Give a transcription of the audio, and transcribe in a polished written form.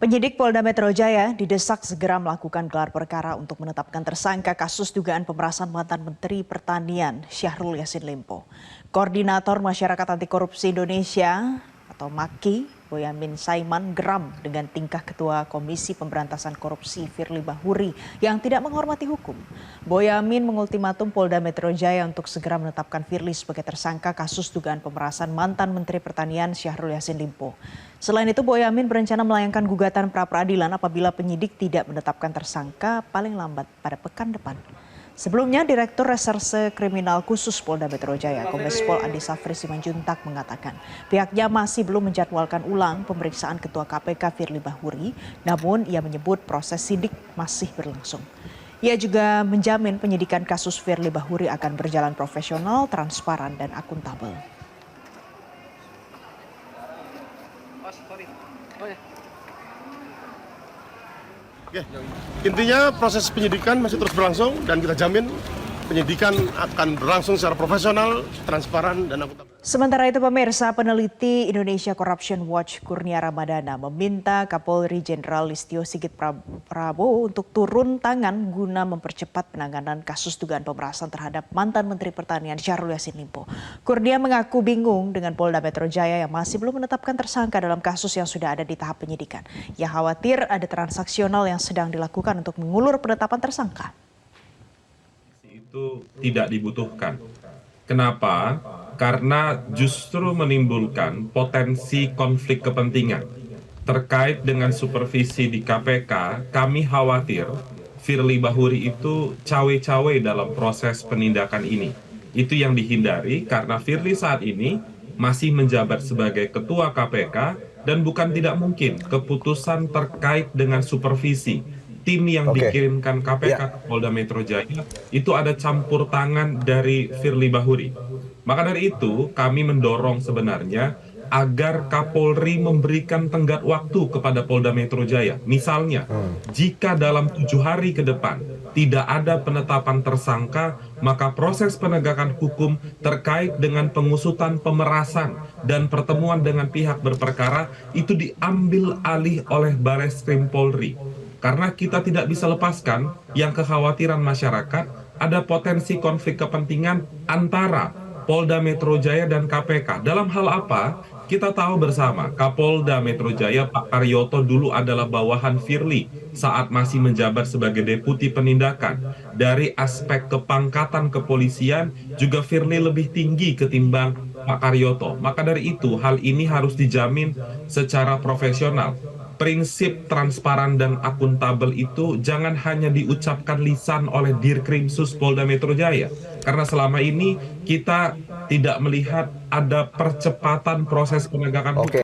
Penyidik Polda Metro Jaya didesak segera melakukan gelar perkara untuk menetapkan tersangka kasus dugaan pemerasan mantan Menteri Pertanian Syahrul Yassin Limpo. Koordinator Masyarakat Anti Korupsi Indonesia atau MAKI, Boyamin Saiman geram dengan tingkah Ketua Komisi Pemberantasan Korupsi Firly Bahuri yang tidak menghormati hukum. Boyamin mengultimatum Polda Metro Jaya untuk segera menetapkan Firly sebagai tersangka kasus dugaan pemerasan mantan Menteri Pertanian Syahrul Yassin Limpo. Selain itu, Boyamin berencana melayangkan gugatan pra-peradilan apabila penyidik tidak menetapkan tersangka paling lambat pada pekan depan. Sebelumnya, Direktur Reserse Kriminal Khusus Polda Metro Jaya, Kombes Pol Andi Safri Simanjuntak mengatakan pihaknya masih belum menjadwalkan ulang pemeriksaan Ketua KPK Firly Bahuri, namun ia menyebut proses sidik masih berlangsung. Ia juga menjamin penyidikan kasus Firly Bahuri akan berjalan profesional, transparan, dan akuntabel. Oke. Intinya proses penyidikan masih terus berlangsung dan kita jamin penyidikan akan berlangsung secara profesional, transparan, dan akuntabel. Sementara itu pemirsa, peneliti Indonesia Corruption Watch Kurnia Ramadana meminta Kapolri Jenderal Listio Sigit Prabowo untuk turun tangan guna mempercepat penanganan kasus dugaan pemerasan terhadap mantan Menteri Pertanian Syahrul Yassin Limpo. Kurnia mengaku bingung dengan Polda Metro Jaya yang masih belum menetapkan tersangka dalam kasus yang sudah ada di tahap penyidikan. Ia khawatir ada transaksional yang sedang dilakukan untuk mengulur penetapan tersangka. Itu tidak dibutuhkan. Kenapa? Karena justru menimbulkan potensi konflik kepentingan. Terkait dengan supervisi di KPK, kami khawatir Firly Bahuri itu cawe-cawe dalam proses penindakan ini. Itu yang dihindari karena Firly saat ini masih menjabat sebagai Ketua KPK dan bukan tidak mungkin keputusan terkait dengan supervisi tim yang dikirimkan KPK ke Polda Metro Jaya itu ada campur tangan dari Firly Bahuri. Maka dari itu kami mendorong sebenarnya agar Kapolri memberikan tenggat waktu kepada Polda Metro Jaya. Misalnya, jika dalam 7 hari ke depan tidak ada penetapan tersangka, maka proses penegakan hukum terkait dengan pengusutan pemerasan dan pertemuan dengan pihak berperkara itu diambil alih oleh Bareskrim Polri. Karena kita tidak bisa lepaskan yang kekhawatiran masyarakat ada potensi konflik kepentingan antara Polda Metro Jaya dan KPK. Dalam hal apa? Kita tahu bersama Kapolda Metro Jaya Pak Karyoto dulu adalah bawahan Firly saat masih menjabat sebagai Deputi Penindakan. Dari aspek kepangkatan kepolisian juga Firly lebih tinggi ketimbang Pak Karyoto. Maka dari itu hal ini harus dijamin secara profesional. Prinsip transparan dan akuntabel itu jangan hanya diucapkan lisan oleh Dirkrimsus Polda Metro Jaya. Karena selama ini kita tidak melihat ada percepatan proses penegakan hukum.